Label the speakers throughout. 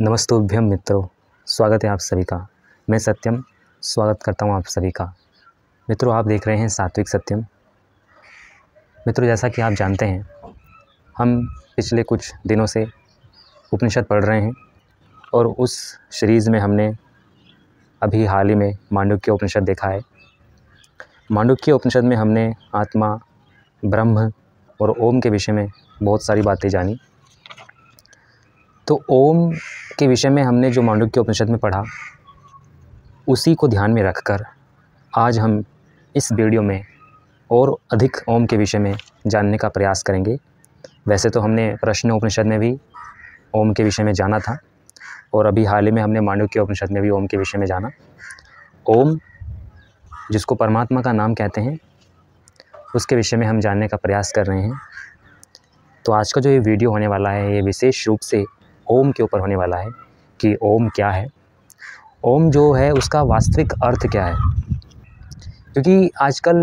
Speaker 1: नमस्तुभ्यं मित्रों, स्वागत है आप सभी का। मैं सत्यम स्वागत करता हूं आप सभी का। मित्रों, आप देख रहे हैं सात्विक सत्यम। मित्रों, जैसा कि आप जानते हैं, हम पिछले कुछ दिनों से उपनिषद पढ़ रहे हैं और उस सीरीज़ में हमने अभी हाल ही में मांडुक्य उपनिषद देखा है। मांडुक्य उपनिषद में हमने आत्मा, ब्रह्म और ओम के विषय में बहुत सारी बातें जानी। तो ओम के विषय में हमने जो मांडुक्य उपनिषद में पढ़ा, उसी को ध्यान में रखकर आज हम इस वीडियो में और अधिक ओम के विषय में जानने का प्रयास करेंगे। वैसे तो हमने प्रश्न उपनिषद में भी ओम के विषय में जाना था और अभी हाल ही में हमने मांडुक्य उपनिषद में भी ओम के विषय में जाना। ओम, जिसको परमात्मा का नाम कहते हैं, उसके विषय में हम जानने का प्रयास कर रहे हैं। तो आज का जो ये वीडियो होने वाला है, ये विशेष रूप से ओम के ऊपर होने वाला है कि ओम क्या है, ओम जो है उसका वास्तविक अर्थ क्या है। क्योंकि आजकल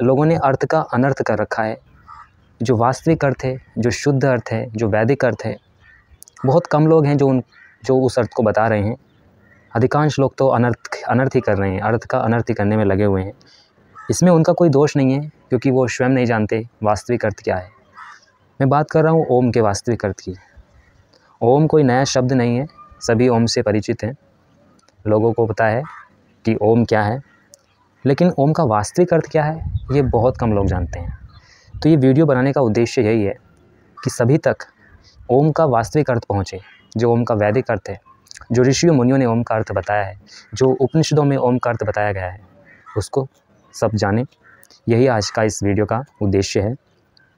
Speaker 1: लोगों ने अर्थ का अनर्थ कर रखा है। जो वास्तविक अर्थ है, जो शुद्ध अर्थ है, जो वैदिक अर्थ है, बहुत कम लोग हैं जो उस अर्थ को बता रहे हैं। अधिकांश लोग तो अनर्थ ही कर रहे हैं, अर्थ का अनर्थ ही करने में लगे हुए हैं। इसमें उनका कोई दोष नहीं है, क्योंकि वो स्वयं नहीं जानते वास्तविक अर्थ क्या है। मैं बात कर रहा हूँ ओम के वास्तविक अर्थ की। ओम कोई नया शब्द नहीं है, सभी ओम से परिचित हैं, लोगों को पता है कि ओम क्या है। लेकिन ओम का वास्तविक अर्थ क्या है, ये बहुत कम लोग जानते हैं। तो ये वीडियो बनाने का उद्देश्य यही है कि सभी तक ओम का वास्तविक अर्थ पहुँचे, जो ओम का वैदिक अर्थ है, जो ऋषियों मुनियों ने ओम का अर्थ बताया है, जो उपनिषदों में ओम का अर्थ बताया गया है, उसको सब जानें। यही आज का इस वीडियो का उद्देश्य है।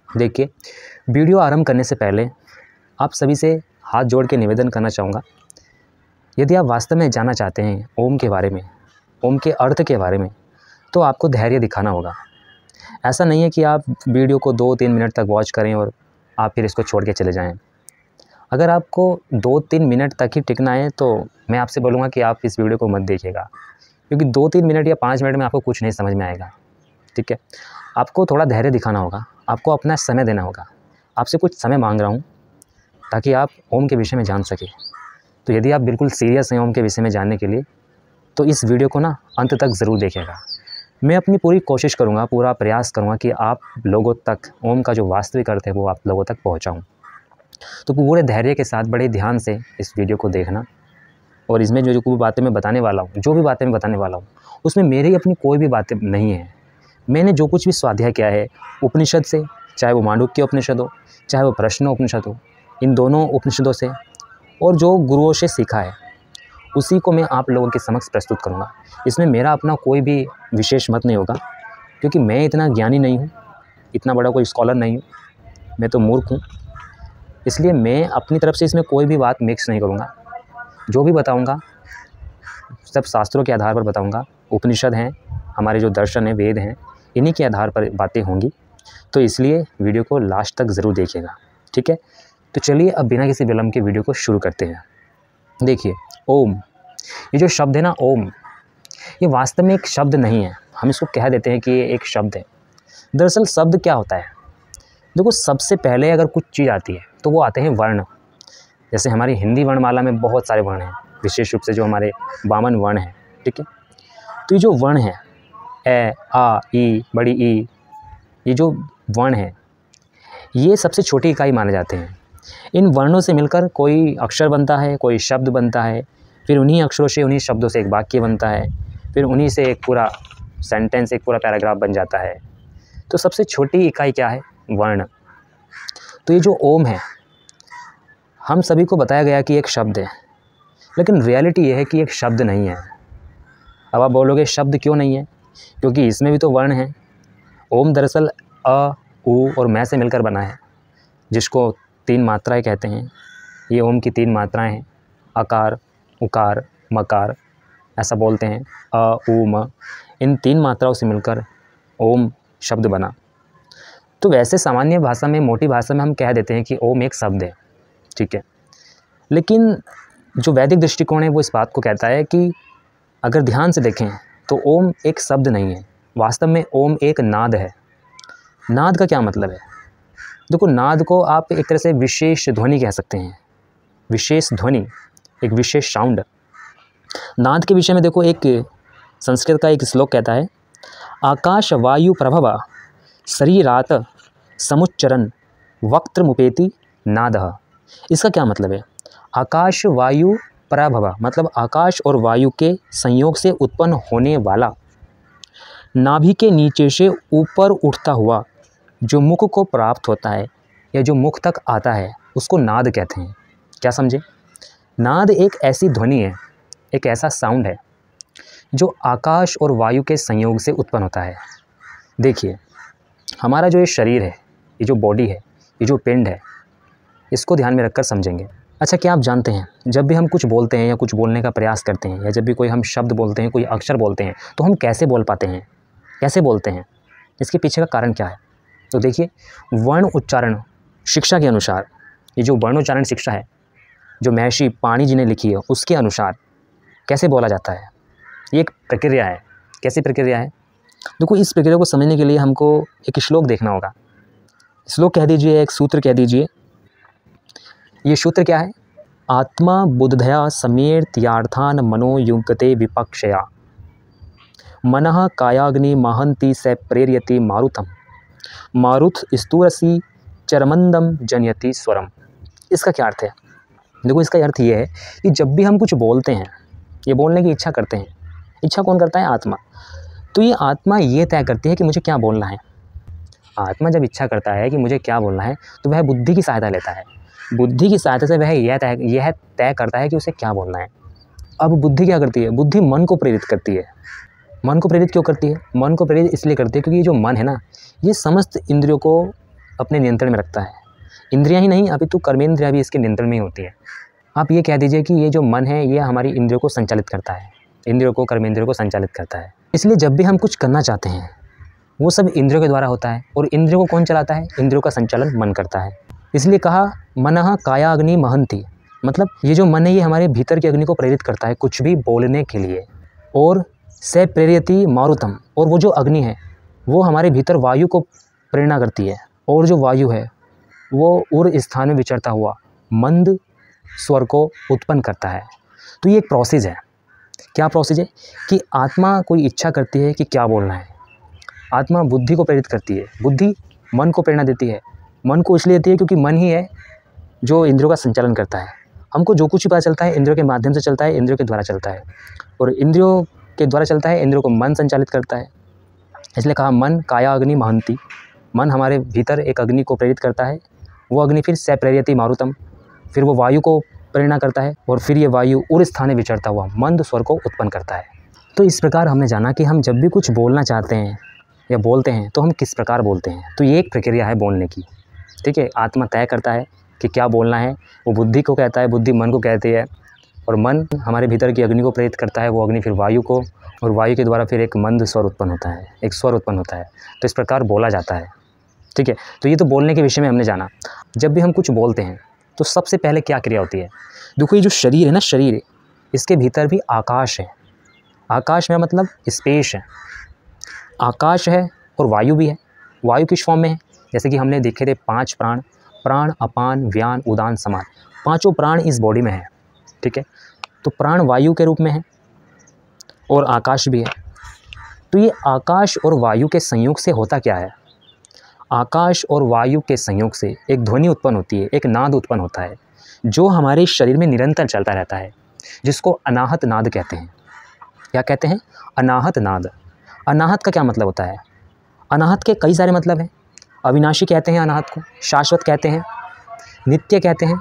Speaker 1: देखिए, वीडियो आरंभ करने से पहले आप सभी से हाथ जोड़ के निवेदन करना चाहूँगा, यदि आप वास्तव में जानना चाहते हैं ओम के बारे में, ओम के अर्थ के बारे में, तो आपको धैर्य दिखाना होगा। ऐसा नहीं है कि आप वीडियो को 2-3 मिनट तक वॉच करें और आप फिर इसको छोड़ के चले जाएं। अगर आपको 2-3 मिनट तक ही टिकना है तो मैं आपसे बोलूँगा कि आप इस वीडियो को मत देखिएगा, क्योंकि 2-3 मिनट या 5 मिनट में आपको कुछ नहीं समझ में आएगा। ठीक है, आपको थोड़ा धैर्य दिखाना होगा, आपको अपना समय देना होगा। आपसे कुछ समय मांग रहा हूँ ताकि आप ओम के विषय में जान सकें। तो यदि आप बिल्कुल सीरियस हैं ओम के विषय में जानने के लिए, तो इस वीडियो को ना अंत तक ज़रूर देखिएगा। मैं अपनी पूरी कोशिश करूँगा, पूरा प्रयास करूँगा कि आप लोगों तक ओम का जो वास्तविक अर्थ है वो आप लोगों तक पहुँचाऊँ। तो पूरे धैर्य के साथ, बड़े ध्यान से इस वीडियो को देखना। और इसमें जो भी बातें मैं बताने वाला हूँ, जो भी बातें मैं बताने वाला हूँ, उसमें मेरी अपनी कोई भी बातें नहीं है। मैंने जो कुछ भी स्वाध्याय किया है उपनिषद से, चाहे वो मांडुक्य उपनिषद हो, चाहे वो प्रश्न उपनिषद हो, इन दोनों उपनिषदों से, और जो गुरुओं से सीखा है, उसी को मैं आप लोगों के समक्ष प्रस्तुत करूँगा। इसमें मेरा अपना कोई भी विशेष मत नहीं होगा, क्योंकि मैं इतना ज्ञानी नहीं हूँ, इतना बड़ा कोई स्कॉलर नहीं हूँ, मैं तो मूर्ख हूँ। इसलिए मैं अपनी तरफ से इसमें कोई भी बात मिक्स नहीं करूँगा। जो भी बताऊँगा सब शास्त्रों के आधार पर बताऊँगा। उपनिषद हैं, हमारे जो दर्शन हैं, वेद हैं, इन्हीं के आधार पर बातें होंगी। तो इसलिए वीडियो को लास्ट तक ज़रूर देखिएगा। ठीक है, तो चलिए अब बिना किसी विलंब के वीडियो को शुरू करते हैं। देखिए, ओम, ये जो शब्द है ना ओम, ये वास्तव में एक शब्द नहीं है। हम इसको कह देते हैं कि ये एक शब्द है। दरअसल शब्द क्या होता है? देखो, सबसे पहले अगर कुछ चीज़ आती है तो वो आते हैं वर्ण। जैसे हमारी हिंदी वर्णमाला में बहुत सारे वर्ण हैं, विशेष रूप से जो हमारे 52 वर्ण हैं। ठीक है, तो ये जो वर्ण है, ए, आ, ई, बड़ी ई, ये जो वर्ण है, ये सबसे छोटी इकाई माने जाते हैं। इन वर्णों से मिलकर कोई अक्षर बनता है, कोई शब्द बनता है, फिर उन्हीं अक्षरों से, उन्हीं शब्दों से एक वाक्य बनता है, फिर उन्हीं से एक पूरा सेंटेंस, एक पूरा पैराग्राफ बन जाता है। तो सबसे छोटी इकाई क्या है? वर्ण। तो ये जो ओम है, हम सभी को बताया गया कि एक शब्द है, लेकिन रियलिटी ये है कि एक शब्द नहीं है। अब आप बोलोगे शब्द क्यों नहीं है? क्योंकि इसमें भी तो वर्ण है। ओम दरअसल अ, उ और मैं से मिलकर बना है, जिसको 3 मात्राएं कहते हैं। ये ओम की 3 मात्राएं हैं, अकार, उकार, मकार, ऐसा बोलते हैं। अ, उ, म, इन 3 मात्राओं से मिलकर ओम शब्द बना। तो वैसे सामान्य भाषा में, मोटी भाषा में हम कह देते हैं कि ओम एक शब्द है। ठीक है, लेकिन जो वैदिक दृष्टिकोण है वो इस बात को कहता है कि अगर ध्यान से देखें तो ओम एक शब्द नहीं है, वास्तव में ओम एक नाद है। नाद का क्या मतलब है? देखो, नाद को आप एक तरह से विशेष ध्वनि कह सकते हैं। विशेष ध्वनि एक विशेष साउंड। नाद के विषय में देखो, एक संस्कृत का एक श्लोक कहता है, आकाश वायु प्रभव शरीरात समुच्चरन वक्त्रमुपेति नादः। इसका क्या मतलब है? आकाश वायु प्रभव मतलब आकाश और वायु के संयोग से उत्पन्न होने वाला, नाभि के नीचे से ऊपर उठता हुआ जो मुख को प्राप्त होता है या जो मुख तक आता है, उसको नाद कहते हैं। क्या समझे? नाद एक ऐसी ध्वनि है, एक ऐसा साउंड है जो आकाश और वायु के संयोग से उत्पन्न होता है। देखिए, हमारा जो ये शरीर है, ये जो बॉडी है, ये जो पिंड है, इसको ध्यान में रखकर समझेंगे। अच्छा, क्या आप जानते हैं, जब भी हम कुछ बोलते हैं या कुछ बोलने का प्रयास करते हैं, या जब भी कोई हम शब्द बोलते हैं, कोई अक्षर बोलते हैं, तो हम कैसे बोल पाते हैं, कैसे बोलते हैं? इसके पीछे का कारण क्या है? तो देखिए, वर्ण उच्चारण शिक्षा के अनुसार, ये जो वर्ण उच्चारण शिक्षा है, जो महर्षि पाणि जी ने लिखी है, उसके अनुसार कैसे बोला जाता है, ये एक प्रक्रिया है। कैसी प्रक्रिया है? देखो, इस प्रक्रिया को समझने के लिए हमको एक श्लोक देखना होगा। श्लोक कह दीजिए, एक सूत्र कह दीजिए। ये सूत्र क्या है? आत्मा बुद्धया समेत्यार्थान मनो युगते विपक्षया मनः कायाग्नि महंती स प्रेरयति मारुतम मारुत स्तूरसी चरमंदम जनयति स्वरम। इसका क्या अर्थ है? देखो, इसका अर्थ ये है कि जब भी हम कुछ बोलते हैं, ये बोलने की इच्छा करते हैं, इच्छा कौन करता है? आत्मा। तो ये आत्मा ये तय करती है कि मुझे क्या बोलना है। आत्मा जब इच्छा करता है कि मुझे क्या बोलना है, तो वह बुद्धि की सहायता लेता है। बुद्धि की सहायता से वह यह तय करता है कि उसे क्या बोलना है। अब बुद्धि क्या करती है? बुद्धि मन को प्रेरित करती है। मन को प्रेरित क्यों करती है? मन को प्रेरित इसलिए करती है क्योंकि ये जो मन है ना, ये समस्त इंद्रियों को अपने नियंत्रण में रखता है। इंद्रियां ही नहीं, अपितु कर्मेंद्रियां भी इसके नियंत्रण में ही होती है। आप ये कह दीजिए कि ये जो मन है, ये हमारी इंद्रियों को संचालित करता है, इंद्रियों को, कर्मेंद्रियों को संचालित करता है। इसलिए जब भी हम कुछ करना चाहते हैं, वो सब इंद्रियों के द्वारा होता है। और इंद्रियों को कौन चलाता है? इंद्रियों का संचालन मन करता है। इसलिए कहा मनः कायाग्नि महंती, मतलब ये जो मन है, ये हमारे भीतर की अग्नि को प्रेरित करता है कुछ भी बोलने के लिए। और स प्रेरयति मारुतम, और वो जो अग्नि है, वो हमारे भीतर वायु को प्रेरणा करती है। और जो वायु है, वो उर स्थान में विचरता हुआ मंद स्वर को उत्पन्न करता है। तो ये एक प्रोसेस है। क्या प्रोसेस है? कि आत्मा कोई इच्छा करती है कि क्या बोलना है, आत्मा बुद्धि को प्रेरित करती है, बुद्धि मन को प्रेरणा देती है। मन को इसलिए देती है क्योंकि मन ही है जो इंद्रियों का संचालन करता है। हमको जो कुछ भी पता चलता है, इंद्रियों के माध्यम से चलता है, इंद्रियों के द्वारा चलता है। और इंद्रियों के द्वारा चलता है, इंद्रियों को मन संचालित करता है। इसलिए कहा मन काया अग्नि महंती, मन हमारे भीतर एक अग्नि को प्रेरित करता है। वो अग्नि फिर स प्रेरयति मारुतम, फिर वो वायु को प्रेरणा करता है। और फिर ये वायु उर स्थाने विचरता हुआ मंद स्वर को उत्पन्न करता है। तो इस प्रकार हमने जाना कि हम जब भी कुछ बोलना चाहते हैं या बोलते हैं, तो हम किस प्रकार बोलते हैं। तो ये एक प्रक्रिया है बोलने की। ठीक है, आत्मा तय करता है कि क्या बोलना है, वो बुद्धि को कहता है, बुद्धि मन को कहती है, और मन हमारे भीतर की अग्नि को प्रेरित करता है, वो अग्नि फिर वायु को, और वायु के द्वारा फिर एक मंद स्वर उत्पन्न होता है, एक स्वर उत्पन्न होता है। तो इस प्रकार बोला जाता है। ठीक है, तो ये तो बोलने के विषय में हमने जाना। जब भी हम कुछ बोलते हैं, तो सबसे पहले क्या क्रिया होती है? देखो, ये जो शरीर है ना, शरीर, इसके भीतर भी आकाश है। आकाश में मतलब स्पेस है, आकाश है और वायु भी है। वायु किस फॉर्म में है? जैसे कि हमने देखे थे 5 प्राण, प्राण, अपान, व्यान, उदान, समान, 5 प्राण इस बॉडी में है। ठीक है, तो प्राण वायु के रूप में है और आकाश भी है। तो ये आकाश और वायु के संयोग से होता क्या है? आकाश और वायु के संयोग से एक ध्वनि उत्पन्न होती है, एक नाद उत्पन्न होता है, जो हमारे शरीर में निरंतर चलता रहता है, जिसको अनाहत नाद कहते हैं। क्या कहते हैं? अनाहत नाद। अनाहत का क्या मतलब होता है? अनाहत के कई सारे मतलब हैं। अविनाशी कहते हैं अनाहत को, शाश्वत कहते हैं, नित्य कहते हैं।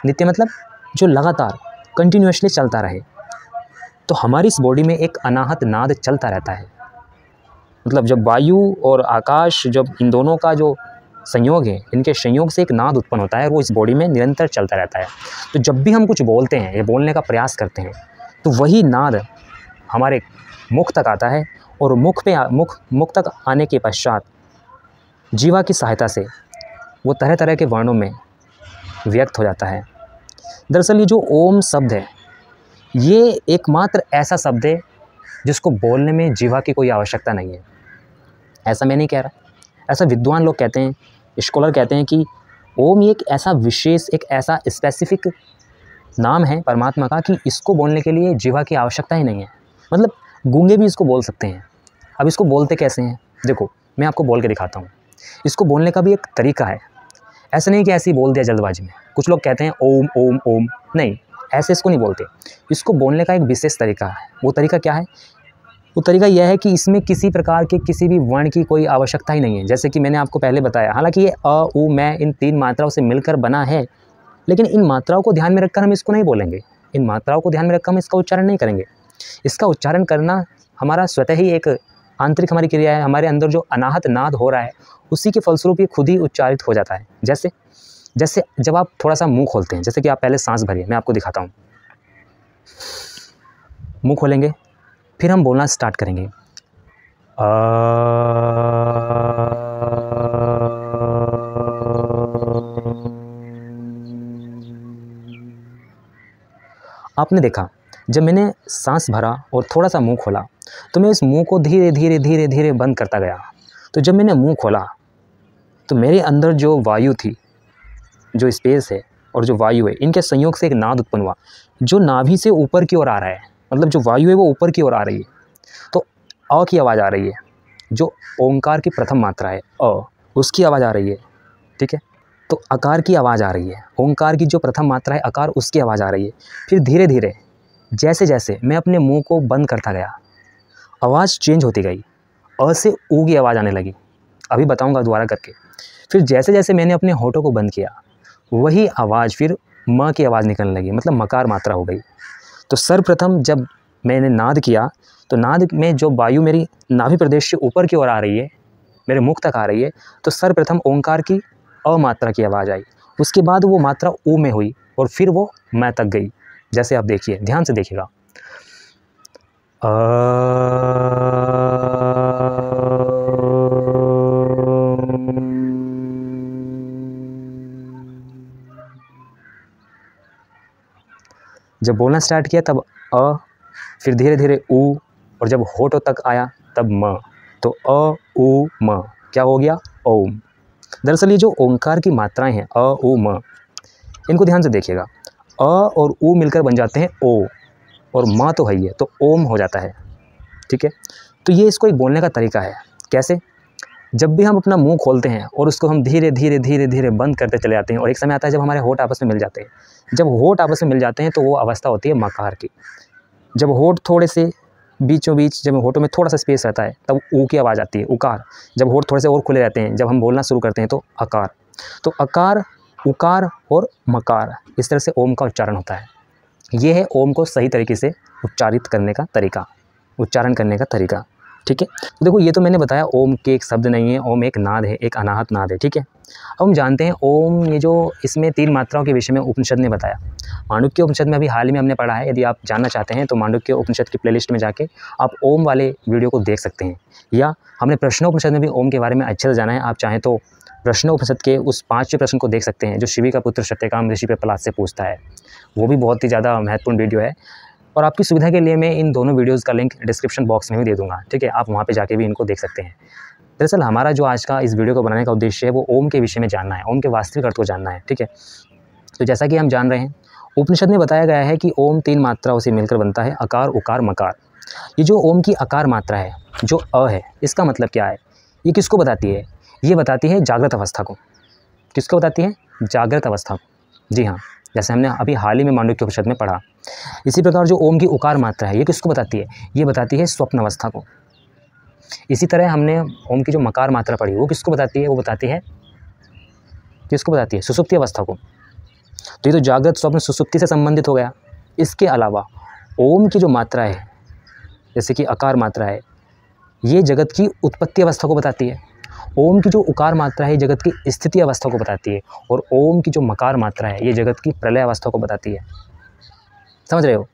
Speaker 1: नित्य मतलब जो लगातार कंटिन्यूअसली चलता रहे। तो हमारी इस बॉडी में एक अनाहत नाद चलता रहता है। मतलब जब वायु और आकाश, जब इन दोनों का जो संयोग है, इनके संयोग से एक नाद उत्पन्न होता है, और वो इस बॉडी में निरंतर चलता रहता है। तो जब भी हम कुछ बोलते हैं या बोलने का प्रयास करते हैं, तो वही नाद हमारे मुख तक आता है, और मुख तक आने के पश्चात जीवा की सहायता से वो तरह तरह के वर्णों में व्यक्त हो जाता है। दरअसल ये जो ओम शब्द है, ये एकमात्र ऐसा शब्द है जिसको बोलने में जीवा की कोई आवश्यकता नहीं है। ऐसा मैं नहीं कह रहा, ऐसा विद्वान लोग कहते हैं, स्कॉलर कहते हैं कि ओम एक ऐसा विशेष, एक ऐसा स्पेसिफिक नाम है परमात्मा का कि इसको बोलने के लिए जीवा की आवश्यकता ही नहीं है। मतलब गूंगे भी इसको बोल सकते हैं। अब इसको बोलते कैसे हैं, देखो मैं आपको बोल के दिखाता हूँ। इसको बोलने का भी एक तरीका है, ऐसा नहीं कि ऐसे ही बोल दिया जल्दबाजी में। कुछ लोग कहते हैं ओम ओम ओम, नहीं, ऐसे इसको नहीं बोलते। इसको बोलने का एक विशेष तरीका है। वो तरीका क्या है? वो तरीका यह है कि इसमें किसी प्रकार के किसी भी वर्ण की कोई आवश्यकता ही नहीं है। जैसे कि मैंने आपको पहले बताया, हालांकि ये अ उ मैं इन 3 मात्राओं से मिलकर बना है, लेकिन इन मात्राओं को ध्यान में रखकर हम इसको नहीं बोलेंगे। इन मात्राओं को ध्यान में रखकर हम इसका उच्चारण नहीं करेंगे। इसका उच्चारण करना हमारा स्वतः ही एक आंतरिक हमारी क्रिया है। हमारे अंदर जो अनाहत नाद हो रहा है, उसी के फलस्वरूप ये खुद ही उच्चारित हो जाता है। जैसे जब आप थोड़ा सा मुंह खोलते हैं, जैसे कि आप पहले सांस भरिए, मैं आपको दिखाता हूँ। मुंह खोलेंगे, फिर हम बोलना स्टार्ट करेंगे। आपने देखा, जब मैंने सांस भरा और थोड़ा सा मुंह खोला, तो मैं इस मुंह को धीरे धीरे धीरे धीरे बंद करता गया। तो जब मैंने मुंह खोला, तो मेरे अंदर जो वायु थी, जो स्पेस है और जो वायु है, इनके संयोग से एक नाद उत्पन्न हुआ, जो नाभि से ऊपर की ओर आ रहा है। मतलब जो वायु है वो ऊपर की ओर आ रही है, तो अ की आवाज़ आ रही है। जो ओंकार की प्रथम मात्रा है अ, उसकी आवाज़ आ रही है, ठीक है। तो अकार की आवाज़ आ रही है, ओंकार की जो प्रथम मात्रा है अकार, उसकी आवाज़ आ रही है। फिर धीरे धीरे जैसे जैसे मैं अपने मुंह को बंद करता गया, आवाज़ चेंज होती गई, अ से ऊ की आवाज़ आने लगी। अभी बताऊंगा दोबारा करके। फिर जैसे जैसे मैंने अपने होठों को बंद किया, वही आवाज़ फिर म की आवाज़ निकलने लगी, मतलब मकार मात्रा हो गई। तो सर्वप्रथम जब मैंने नाद किया, तो नाद में जो वायु मेरी नाभि प्रदेश से ऊपर की ओर आ रही है, मेरे मुख तक आ रही है, तो सर्वप्रथम ओंकार की अ मात्रा की आवाज़ आई। उसके बाद वो मात्रा ऊ में हुई और फिर वो मैं तक गई। जैसे आप देखिए, ध्यान से देखिएगा। जब बोलना स्टार्ट किया तब अ, फिर धीरे धीरे ऊ, और जब होठों तक आया तब म। तो अ उ म क्या हो गया? ओम। दरअसल ये जो ओंकार की मात्राएं हैं अ उ म, इनको ध्यान से देखिएगा। अ और उ मिलकर बन जाते हैं ओ, और म तो है ही है, तो ओम हो जाता है, ठीक है। तो ये इसको एक बोलने का तरीका है। कैसे? जब भी हम अपना मुंह खोलते हैं और उसको हम धीरे धीरे धीरे धीरे बंद करते चले जाते हैं, और एक समय आता है जब हमारे होठ आपस में मिल जाते हैं। जब होठ आपस में मिल जाते हैं तो वो अवस्था होती है मकार की। जब होठ थोड़े से बीचों बीच, जब होठों में थोड़ा सा स्पेस रहता है, तब ऊ की आवाज़ आती है, उकार। जब होठ थोड़े से और खुले रहते हैं, जब हम बोलना शुरू करते हैं, तो अकार। तो अकार, उकार और मकार, इस तरह से ओम का उच्चारण होता है। ये है ओम को सही तरीके से उच्चारित करने का तरीका, उच्चारण करने का तरीका, ठीक है। तो देखो, ये तो मैंने बताया ओम के एक शब्द नहीं है, ओम एक नाद है, एक अनाहत नाद है, ठीक है। अब हम जानते हैं ओम, ये जो इसमें 3 मात्राओं के विषय में उपनिषद ने बताया। मांडुक्य उपनिषद में अभी हाल ही में हमने पढ़ा है। यदि आप जानना चाहते हैं तो मांडुक्य उपनिषद की प्लेलिस्ट में जाके आप ओम वाले वीडियो को देख सकते हैं, या हमने प्रश्नोपनिषद में भी ओम के बारे में अच्छे से जाना है। आप चाहें तो प्रश्नोपनिषद के उस 5वें प्रश्न को देख सकते हैं, जो शिवी का पुत्र सत्यकाम ऋषि प्रहलाद से पूछता है। वो भी बहुत ही ज़्यादा महत्वपूर्ण वीडियो है, और आपकी सुविधा के लिए मैं इन दोनों वीडियोज़ का लिंक डिस्क्रिप्शन बॉक्स में भी दे दूँगा, ठीक है। आप वहाँ पर जाके भी इनको देख सकते हैं। दरअसल हमारा जो आज का इस वीडियो को बनाने का उद्देश्य है, वो ओम के विषय में जानना है, ओम के वास्तविक अर्थ को जानना है, ठीक है। तो जैसा कि हम जान रहे हैं, उपनिषद में बताया गया है कि ओम 3 मात्राओं से मिलकर बनता है, अकार, उकार, मकार। ये जो ओम की अकार मात्रा है, जो अ है, इसका मतलब क्या है? ये किसको बताती है? ये बताती है जागृत अवस्था को। किसको बताती है? जागृत अवस्था को। जी हाँ, जैसे हमने अभी हाल ही में मांडुक्य उपनिषद में पढ़ा। इसी प्रकार जो ओम की उकार मात्रा है, ये किसको बताती है? ये बताती है स्वप्न अवस्था को। इसी तरह हमने ओम की जो मकार मात्रा पढ़ी, वो किसको बताती है? वो बताती है, किसको बताती है? सुसुप्ति अवस्था को। तो ये तो जागृत, स्वप्न, सुसुप्ति से संबंधित हो गया। इसके अलावा ओम की जो मात्रा है, जैसे कि अकार मात्रा है, ये जगत की उत्पत्ति अवस्था को बताती है। ओम की जो उकार मात्रा है, जगत की स्थिति अवस्था को बताती है, और ओम की जो मकार मात्रा है, ये जगत की प्रलय अवस्था को बताती है। समझ रहे हो?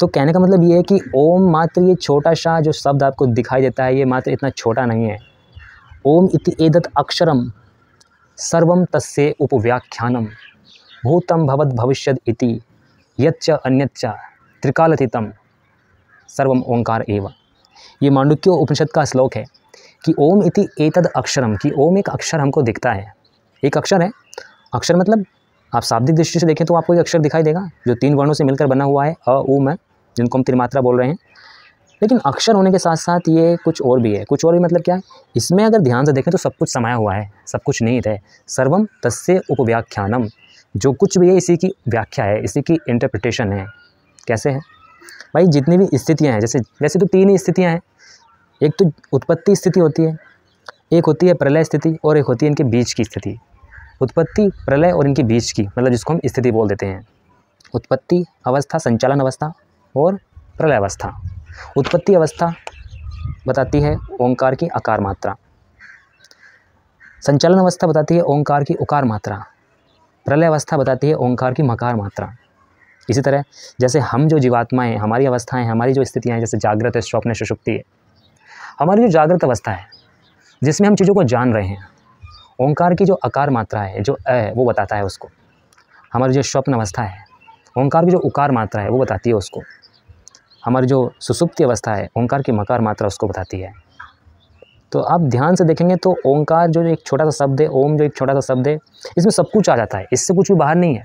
Speaker 1: तो कहने का मतलब ये है कि ओम मात्र ये छोटा सा जो शब्द आपको दिखाई देता है, ये मात्र इतना छोटा नहीं है। ओम इति एदत् अक्षरम सर्वम तस्य उपव्याख्यानम भूतम भवद भविष्यद इति यच्च अन्यच्च त्रिकालतीतम सर्वम ओंकार एव। ये मांडुक्य उपनिषद का श्लोक है कि ओम इति एतद अक्षरम, कि ओम एक अक्षर हमको दिखता है। एक अक्षर है, अक्षर मतलब आप शाब्दिक दृष्टि से देखें तो आपको एक अक्षर दिखाई देगा जो 3 वर्णों से मिलकर बना हुआ है, अ, उ, म, जिनको हम त्रिमात्रा बोल रहे हैं। लेकिन अक्षर होने के साथ साथ ये कुछ और भी है। कुछ और भी मतलब क्या है, इसमें अगर ध्यान से देखें तो सब कुछ समाया हुआ है, सब कुछ निहित है। सर्वम तस्य उपव्याख्यानम, जो कुछ भी है इसी की व्याख्या है, इसी की इंटरप्रिटेशन है। कैसे है भाई, जितनी भी स्थितियाँ हैं, जैसे वैसे तो 3 ही स्थितियाँ हैं। एक तो उत्पत्ति स्थिति होती है, एक होती है प्रलय स्थिति, और एक होती है इनके बीच की स्थिति। उत्पत्ति, प्रलय और इनके बीच की, मतलब जिसको हम स्थिति बोल देते हैं। उत्पत्ति अवस्था, संचालन अवस्था और प्रलय अवस्था। उत्पत्ति अवस्था बताती है ओंकार की आकार मात्रा, संचालन अवस्था बताती है ओंकार की उकार मात्रा, प्रलय अवस्था बताती है ओंकार की मकार मात्रा। इसी तरह जैसे हम जो जीवात्माएं, हमारी अवस्थाएं, हमारी जो स्थितियां हैं, जैसे जागृत है, स्वप्न, सुषुप्ति है। हमारी जो जागृत अवस्था है जिसमें हम चीज़ों को जान रहे हैं, ओंकार की जो आकार मात्रा है, जो अ है, वो बताता है उसको। हमारी जो स्वप्न अवस्था है, ओंकार की जो उकार मात्रा है वो बताती है उसको। हमारी जो सुसुप्ति अवस्था है, ओंकार की मकार मात्रा उसको बताती है। तो आप ध्यान से देखेंगे तो ओंकार जो एक छोटा सा शब्द है, ओम जो एक छोटा सा शब्द है, इसमें सब कुछ आ जाता है, इससे कुछ भी बाहर नहीं है।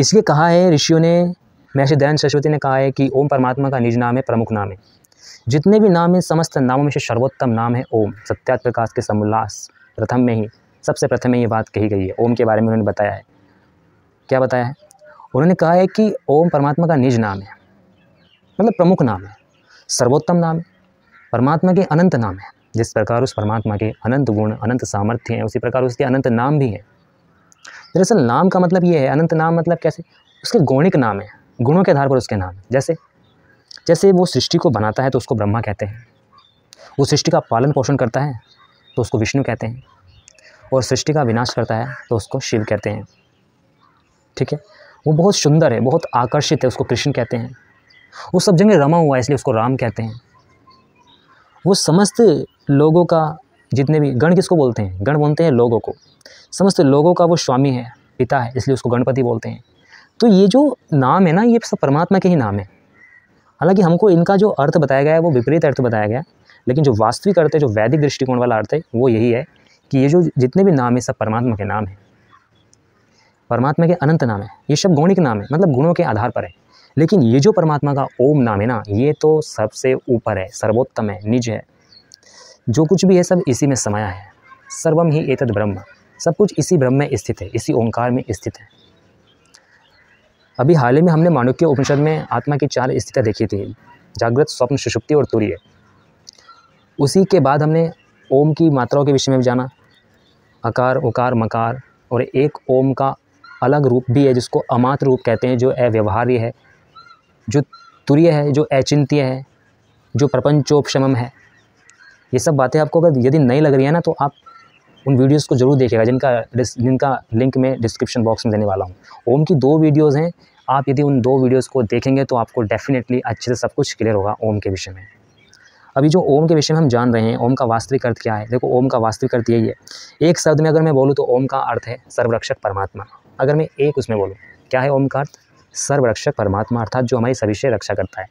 Speaker 1: इसलिए कहा है ऋषियों ने, महर्षि दयानंद सरस्वती ने कहा है कि ओम परमात्मा का निज नाम है, प्रमुख नाम है। जितने भी नाम है, समस्त नामों में से सर्वोत्तम नाम है ओम। सत्यात प्रकाश के समोल्लास प्रथम में ही, सबसे प्रथम में ये बात कही गई है। ओम के बारे में उन्होंने बताया है। क्या बताया है? उन्होंने कहा है कि ओम परमात्मा का निज नाम है, मतलब प्रमुख नाम है, सर्वोत्तम नाम है, परमात्मा के अनंत नाम है। जिस प्रकार उस परमात्मा के अनंत गुण, अनंत सामर्थ्य हैं, उसी प्रकार उसके अनंत नाम भी हैं। दरअसल नाम का मतलब ये है, अनंत नाम मतलब कैसे, उसके गौणिक नाम है, गुणों के आधार पर उसके नाम है। जैसे वो सृष्टि को बनाता है तो उसको ब्रह्मा कहते हैं, वो सृष्टि का पालन पोषण करता है तो उसको विष्णु कहते हैं, और सृष्टि का विनाश करता है तो उसको शिव कहते हैं। ठीक है, वो बहुत सुंदर है, बहुत आकर्षित है, उसको कृष्ण कहते हैं। वो सब जगह रमा हुआ है इसलिए उसको राम कहते हैं। वो समस्त लोगों का, जितने भी गण किसको बोलते हैं, गण बोलते हैं लोगों को। समस्त लोगों का वो स्वामी है, पिता है, इसलिए उसको गणपति बोलते हैं। तो ये जो नाम है ना, ये सब परमात्मा के ही नाम है। हालांकि हमको इनका जो अर्थ बताया गया है वो विपरीत अर्थ बताया गया है, लेकिन जो वास्तविक अर्थ है, जो वैदिक दृष्टिकोण वाला अर्थ है, वो यही है कि ये जो जितने भी नाम है सब परमात्मा के नाम है, परमात्मा के अनंत नाम है। ये सब गौणिक नाम है, मतलब गुणों के आधार पर है। लेकिन ये जो परमात्मा का ओम नाम है ना, ये तो सबसे ऊपर है, सर्वोत्तम है, निज है। जो कुछ भी है सब इसी में समाया है। सर्वम ही एतद् ब्रह्म, सब कुछ इसी ब्रह्म में स्थित है, इसी ओंकार में स्थित है। अभी हाल ही में हमने मांडुक्य उपनिषद में आत्मा की 4 स्थितियाँ देखी थी, जागृत, स्वप्न, सुषुप्ति और तुरीय। उसी के बाद हमने ओम की मात्राओं के विषय में भी जाना, अकार, उकार, मकार, और एक ओम का अलग रूप भी है जिसको अमात्र रूप कहते हैं, जो अव्यवहार्य है, जो तुरीय है, जो अचिंत्य है, जो प्रपंचोपशमम है। ये सब बातें आपको अगर यदि नहीं लग रही है ना, तो आप उन वीडियोस को ज़रूर देखिएगा, जिनका लिंक मैं डिस्क्रिप्शन बॉक्स में देने वाला हूँ। ओम की 2 वीडियोज़ हैं, आप यदि उन 2 वीडियोज़ को देखेंगे तो आपको डेफिनेटली अच्छे से सब कुछ क्लियर होगा ओम के विषय में। अभी जो ओम के विषय में हम जान रहे हैं, ओम का वास्तविक अर्थ क्या है। देखो, ओम का वास्तविक अर्थ यही है। एक शब्द में अगर मैं बोलूँ तो ओम का अर्थ है सर्वरक्षक परमात्मा। अगर मैं एक उसमें बोलूँ, क्या है ओम का अर्थ? सर्वरक्षक परमात्मा, अर्थात जो हमारी सभी से रक्षा करता है।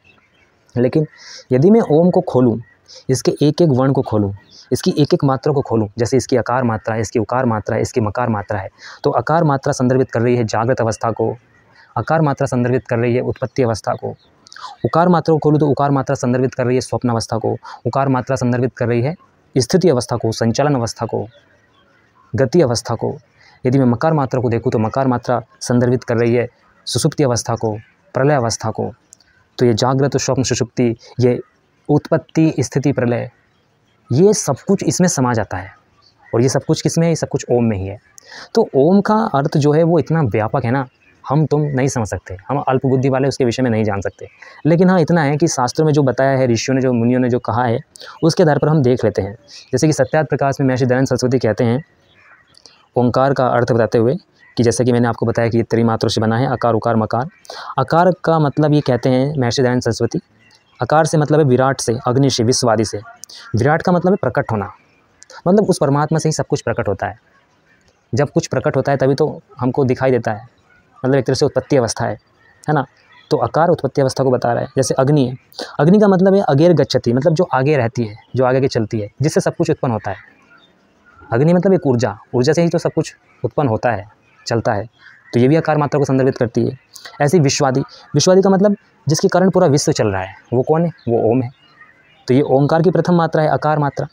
Speaker 1: लेकिन यदि मैं ओम को खोलूँ, इसके एक एक वर्ण को खोलूँ, इसकी एक एक मात्रा को खोलूँ, जैसे इसकी आकार मात्रा है, इसकी उकार मात्रा है, इसकी मकार मात्रा है, तो आकार मात्रा संदर्भित कर रही है जागृत अवस्था को, आकार मात्रा संदर्भित कर रही है उत्पत्ति अवस्था को। उकार मात्रा को खोलूँ तो उकार मात्रा संदर्भित कर रही है स्वप्न अवस्था को, उकार मात्रा संदर्भित कर रही है स्थिति अवस्था को, संचालन अवस्था को, गति अवस्था को। यदि मैं मकार मात्रा को देखूँ तो मकार मात्रा संदर्भित कर रही है सुषुप्ति अवस्था को, प्रलय अवस्था को। तो ये जागृत, स्वप्न, सुषुप्ति, ये उत्पत्ति, स्थिति, प्रलय, ये सब कुछ इसमें समा जाता है। और ये सब कुछ किस में है? ये सब कुछ ओम में ही है। तो ओम का अर्थ जो है वो इतना व्यापक है ना, हम तुम नहीं समझ सकते, हम अल्प बुद्धि वाले उसके विषय में नहीं जान सकते। लेकिन हाँ, इतना है कि शास्त्रों में जो बताया है, ऋषियों ने, जो मुनियों ने जो कहा है, उसके आधार पर हम देख लेते हैं। जैसे कि सत्यात प्रकाश में महर्षि दयानंद सरस्वती कहते हैं ओंकार का अर्थ बताते हुए कि जैसे कि मैंने आपको बताया कि ये त्रिमात्रों से बना है, अकार, उकार, मकार। अकार का मतलब ये कहते हैं महर्षि दयानंद सरस्वती, अकार से मतलब है विराट से, अग्नि से, विश्वादि से। विराट का मतलब है प्रकट होना, मतलब उस परमात्मा से ही सब कुछ प्रकट होता है। जब कुछ प्रकट होता है तभी तो हमको दिखाई देता है, मतलब एक तरह से उत्पत्ति अवस्था है ना। तो अकार उत्पत्ति अवस्था को बता रहा है। जैसे अग्नि है, अग्नि का मतलब है अगेर गच्छति, मतलब जो आगे रहती है, जो आगे की चलती है, जिससे सब कुछ उत्पन्न होता है। अग्नि मतलब एक ऊर्जा, ऊर्जा से ही तो सब कुछ उत्पन्न होता है। चलता है, तो ये भी आकार मात्रा को संदर्भित करती है। ऐसे ही विश्वादि, विश्वादि का मतलब जिसके कारण पूरा विश्व चल रहा है, वो कौन है? वो ओम है। तो ये ओंकार की प्रथम मात्रा है, आकार मात्रा।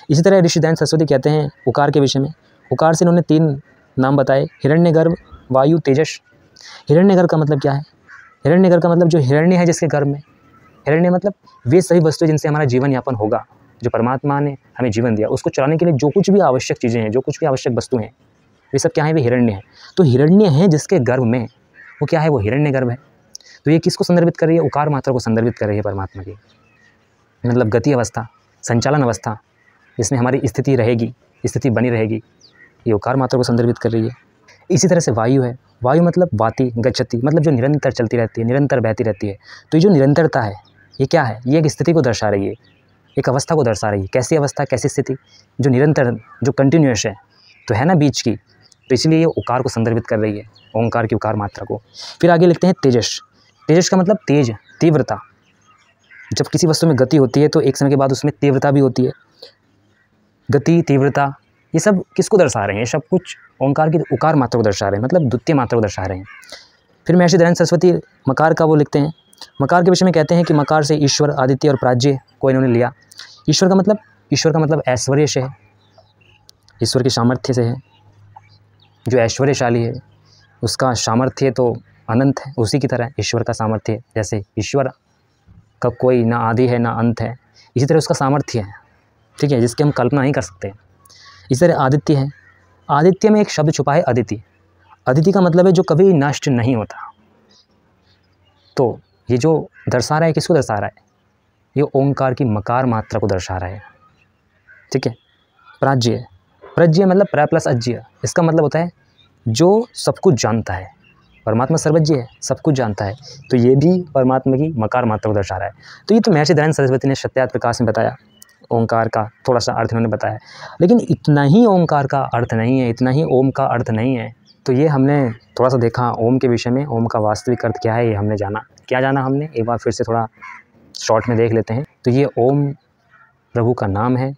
Speaker 1: इसी तरह ऋषि दयानंद सरस्वती कहते हैं उकार के विषय में, उकार से इन्होंने 3 नाम बताए, हिरण्यगर्भ, वायु, तेजस। हिरण्यगर्भ का मतलब क्या है? हिरण्यगर्भ का मतलब जो हिरण्य है जिसके गर्भ में, हिरण्य मतलब वे सभी वस्तुएं जिनसे हमारा जीवन यापन होगा, जो परमात्मा ने हमें जीवन दिया, उसको चलाने के लिए जो कुछ भी आवश्यक चीज़ें हैं, जो कुछ भी आवश्यक वस्तुएं हैं, वे सब क्या है? वे हिरण्य है। तो हिरण्य है जिसके गर्भ में, वो क्या है? वो हिरण्यगर्भ है। तो ये किसको संदर्भित कर रही है? उकार मात्रा को संदर्भित कर रही है परमात्मा की। मतलब गति अवस्था, संचालन अवस्था, जिसमें हमारी स्थिति रहेगी, स्थिति बनी रहेगी, ये उकार मात्रा को संदर्भित कर रही है। इसी तरह से वायु है, वायु मतलब वाति गच्छति, मतलब जो निरंतर चलती रहती है, निरंतर बहती रहती है। तो ये जो निरंतरता है, ये क्या है? ये एक स्थिति को दर्शा रही है, एक अवस्था को दर्शा रही है। कैसी अवस्था, कैसी स्थिति? जो निरंतर, जो कंटिन्यूअस है, तो है ना बीच की, तो इसलिए ये उकार को संदर्भित कर रही है, ओंकार की उकार मात्रा को। फिर आगे लिखते हैं तेजस। तेजस का मतलब तेज, तीव्रता। जब किसी वस्तु में गति होती है तो एक समय के बाद उसमें तीव्रता भी होती है। गति, तीव्रता, ये सब किसको दर्शा रहे हैं? सब कुछ ओंकार की उकार मात्रा को दर्शा रहे हैं, मतलब द्वितीय मात्रा को दर्शा रहे हैं। फिर महर्षि दयानंद सरस्वती मकार का वो लिखते हैं, मकार के विषय में कहते हैं कि मकार से ईश्वर, आदित्य और प्राज्य को इन्होंने लिया। ईश्वर का मतलब ऐश्वर्य से है, ईश्वर के सामर्थ्य से है। जो ऐश्वर्यशाली है उसका सामर्थ्य तो अनंत है, उसी की तरह ईश्वर का सामर्थ्य, जैसे ईश्वर का कोई ना आदि है ना अंत है, इसी तरह उसका सामर्थ्य है, ठीक है, जिसकी हम कल्पना नहीं कर सकते। इसी तरह आदित्य है, आदित्य में एक शब्द छुपा है, अदिति। अदिति का मतलब है जो कभी नष्ट नहीं होता। तो ये जो दर्शा रहा है, किसको दर्शा रहा है? ये ओंकार की मकार मात्रा को दर्शा रहा है, ठीक है। प्राज्य, प्रज्य मतलब प्र प्लस अज्य, इसका मतलब होता है जो सब कुछ जानता है। परमात्मा सर्वज्ञ है, सब कुछ जानता है, तो ये भी परमात्मा की मकार मात्रा को दर्शा रहा है। तो ये तो महर्षि दयानंद सरस्वती ने सत्यार्थ प्रकाश में बताया, ओंकार का थोड़ा सा अर्थ उन्होंने बताया, लेकिन इतना ही ओंकार का अर्थ नहीं है, इतना ही ओम का अर्थ नहीं है। तो ये हमने थोड़ा सा देखा ओम के विषय में, ओम का वास्तविक अर्थ क्या है ये हमने जाना। क्या जाना हमने? एक बार फिर से थोड़ा शॉर्ट में देख लेते हैं। तो ये ओम प्रभु का नाम है,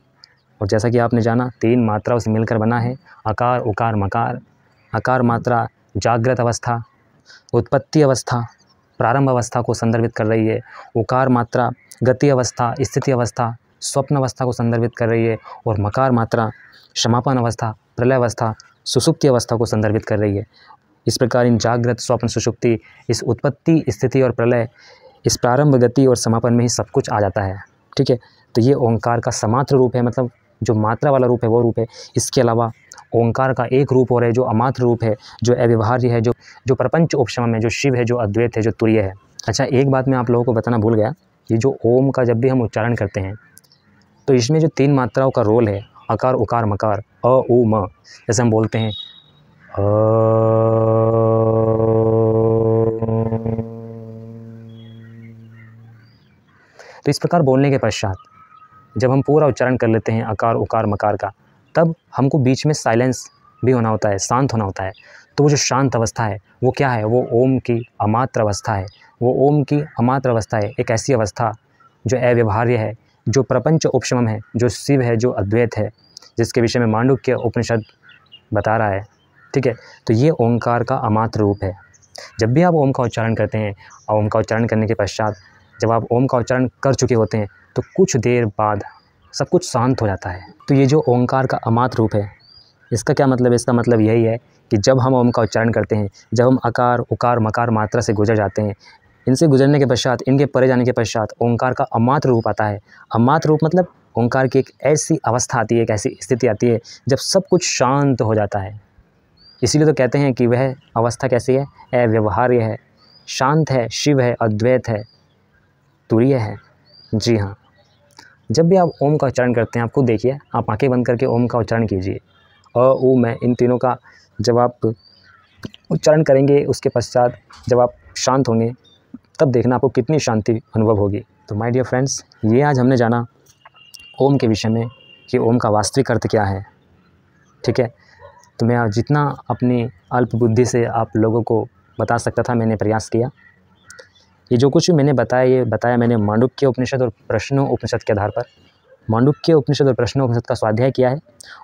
Speaker 1: और जैसा कि आपने जाना 3 मात्राओं से मिलकर बना है, आकार, उकार, मकार। आकार मात्रा जागृत अवस्था, उत्पत्ति अवस्था, प्रारंभ अवस्था को संदर्भित कर रही है। उकार मात्रा गति अवस्था, स्थिति अवस्था, स्वप्न अवस्था को संदर्भित कर रही है। और मकार मात्रा समापन अवस्था, प्रलय अवस्था, सुषुप्ति अवस्था को संदर्भित कर रही है। इस प्रकार इन जागृत, स्वप्न, सुषुप्ति, इस उत्पत्ति, स्थिति और प्रलय, इस प्रारंभ, गति और समापन में ही सब कुछ आ जाता है, ठीक है। तो ये ओंकार का समात्र रूप है, मतलब जो मात्रा वाला रूप है वो रूप है। इसके अलावा ओंकार का एक रूप और है जो अमात्र रूप है, जो अव्यवहार्य है, जो प्रपंच उपशम है, जो शिव है, जो अद्वैत है, जो तुरीय है। अच्छा, एक बात मैं आप लोगों को बताना भूल गया, ये जो ओम का जब भी हम उच्चारण करते हैं तो इसमें जो 3 मात्राओं का रोल है, आकार, उकार, मकार, अ, उ, म, जैसे हम बोलते हैं तो इस प्रकार बोलने के पश्चात जब हम पूरा उच्चारण कर लेते हैं आकार, उकार, मकार का, तब हमको बीच में साइलेंस भी होना होता है, शांत होना होता है। तो वो जो शांत अवस्था है वो क्या है? वो ओम की अमात्र अवस्था है। वो ओम की अमात्र अवस्था है, एक ऐसी अवस्था जो अव्यवहार्य है, जो प्रपंच उपशम है, जो शिव है, जो अद्वैत है, जिसके विषय में मांडुक्य उपनिषद बता रहा है, ठीक है। तो ये ओंकार का अमात्र रूप है। जब भी आप ओम का उच्चारण करते हैं, ओम का उच्चारण करने के पश्चात जब आप ओम का उच्चारण कर चुके होते हैं तो कुछ देर बाद सब कुछ शांत हो जाता है। तो ये जो ओंकार का अमात्र रूप है, इसका क्या मतलब है? इसका मतलब यही है कि जब हम ओम का उच्चारण करते हैं, जब हम आकार, उकार, मकार मात्रा से गुजर जाते हैं, इनसे गुजरने के पश्चात, इनके परे जाने के पश्चात ओंकार का अमात्र रूप आता है। अमात्र रूप मतलब ओंकार की एक ऐसी अवस्था आती है, एक ऐसी स्थिति आती है जब सब कुछ शांत हो जाता है। इसीलिए तो कहते हैं कि वह अवस्था कैसी है? अव्यवहार्य है, शांत है, शिव है, अद्वैत है, तुरीय है। जी हाँ, जब भी आप ओम का उच्चारण करते हैं, आप खुद देखिए, आप आंखें बंद करके ओम का उच्चारण कीजिए। अ, उ, मैं, इन तीनों का जब आप उच्चारण करेंगे, उसके पश्चात जब आप शांत होंगे, तब देखना आपको कितनी शांति अनुभव होगी। तो माय डियर फ्रेंड्स, ये आज हमने जाना ओम के विषय में कि ओम का वास्तविक अर्थ क्या है, ठीक है। तो मैं जितना अपनी अल्प बुद्धि से आप लोगों को बता सकता था मैंने प्रयास किया। ये जो कुछ भी मैंने बताया, ये बताया मैंने मांडुक्य उपनिषद और प्रश्नों उपनिषद के आधार पर। मांडुक्य उपनिषद और प्रश्नोपनिषद का स्वाध्याय किया है,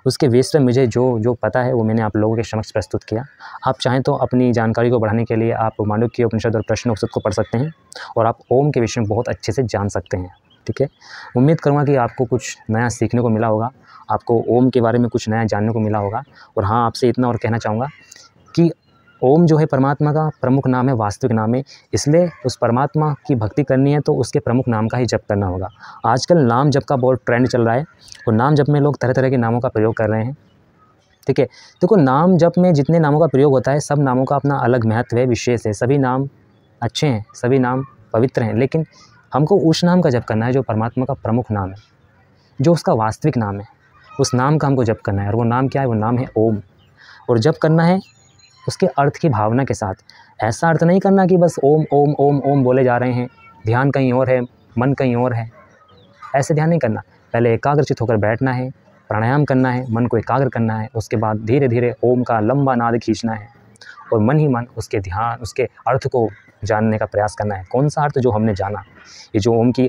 Speaker 1: उसके बेस पे मुझे जो पता है वो मैंने आप लोगों के समक्ष प्रस्तुत किया। आप चाहें तो अपनी जानकारी को बढ़ाने के लिए आप मांडुक्य उपनिषद और प्रश्नोपनिषद को पढ़ सकते हैं और आप ओम के विषय में बहुत अच्छे से जान सकते हैं। ठीक है, उम्मीद करूँगा कि आपको कुछ नया सीखने को मिला होगा, आपको ओम के बारे में कुछ नया जानने को मिला होगा। और हाँ, आपसे इतना और कहना चाहूँगा कि ओम जो है परमात्मा का प्रमुख नाम है, वास्तविक नाम है, इसलिए उस परमात्मा की भक्ति करनी है तो उसके प्रमुख नाम का ही जप करना होगा। आजकल नाम जप का बहुत ट्रेंड चल रहा है और नाम जप में लोग तरह तरह के नामों का प्रयोग कर रहे हैं। ठीक है, देखो नाम जप में जितने नामों का प्रयोग होता है, सब नामों का अपना अलग महत्व है, विशेष है। सभी नाम अच्छे हैं, सभी नाम पवित्र हैं, लेकिन हमको उस नाम का जप करना है जो परमात्मा का प्रमुख नाम है, जो उसका वास्तविक नाम है। उस नाम का हमको जप करना है और वो नाम क्या है? वो नाम है ओम। और जप करना है उसके अर्थ की भावना के साथ। ऐसा अर्थ नहीं करना कि बस ओम ओम ओम ओम बोले जा रहे हैं, ध्यान कहीं और है, मन कहीं और है। ऐसे ध्यान नहीं करना। पहले एकाग्रचित होकर बैठना है, प्राणायाम करना है, मन को एकाग्र करना है, उसके बाद धीरे धीरे ओम का लंबा नाद खींचना है और मन ही मन उसके ध्यान, उसके अर्थ को जानने का प्रयास करना है। कौन सा अर्थ जो हमने जाना, ये जो ओम की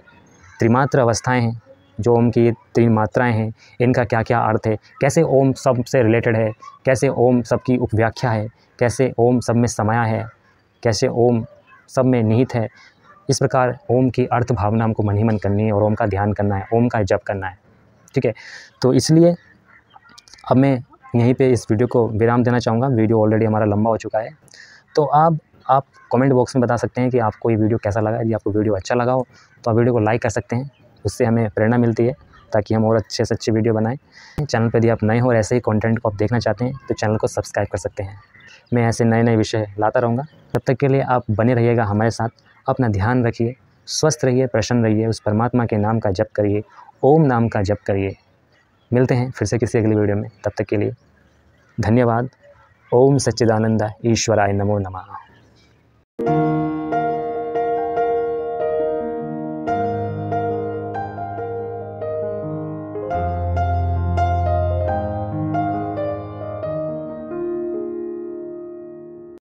Speaker 1: त्रिमात्र अवस्थाएँ हैं, जो ओम की 3 मात्राएँ हैं, इनका क्या क्या अर्थ है, कैसे ओम सबसे रिलेटेड है, कैसे ओम सबकी उपव्याख्या है, कैसे ओम सब में समाया है, कैसे ओम सब में निहित है। इस प्रकार ओम की अर्थ भावना हमको मन ही मन करनी है और ओम का ध्यान करना है, ओम का जप करना है। ठीक है, तो इसलिए अब मैं यहीं पे इस वीडियो को विराम देना चाहूँगा। वीडियो ऑलरेडी हमारा लंबा हो चुका है। तो आप कमेंट बॉक्स में बता सकते हैं कि आपको ये वीडियो कैसा लगा। यदि आपको वीडियो अच्छा लगा हो तो आप वीडियो को लाइक कर सकते हैं, उससे हमें प्रेरणा मिलती है ताकि हम और अच्छे से अच्छी वीडियो बनाएं। चैनल पर यदि आप नए हो और ऐसे ही कंटेंट को आप देखना चाहते हैं तो चैनल को सब्सक्राइब कर सकते हैं। मैं ऐसे नए नए विषय लाता रहूँगा। तब तक के लिए आप बने रहिएगा हमारे साथ। अपना ध्यान रखिए, स्वस्थ रहिए, प्रसन्न रहिए, उस परमात्मा के नाम का जप करिए, ओम नाम का जप करिए। मिलते हैं फिर से किसी अगली वीडियो में। तब तक के लिए धन्यवाद। ओम सच्चिदानंद ईश्वराय नमो नमः।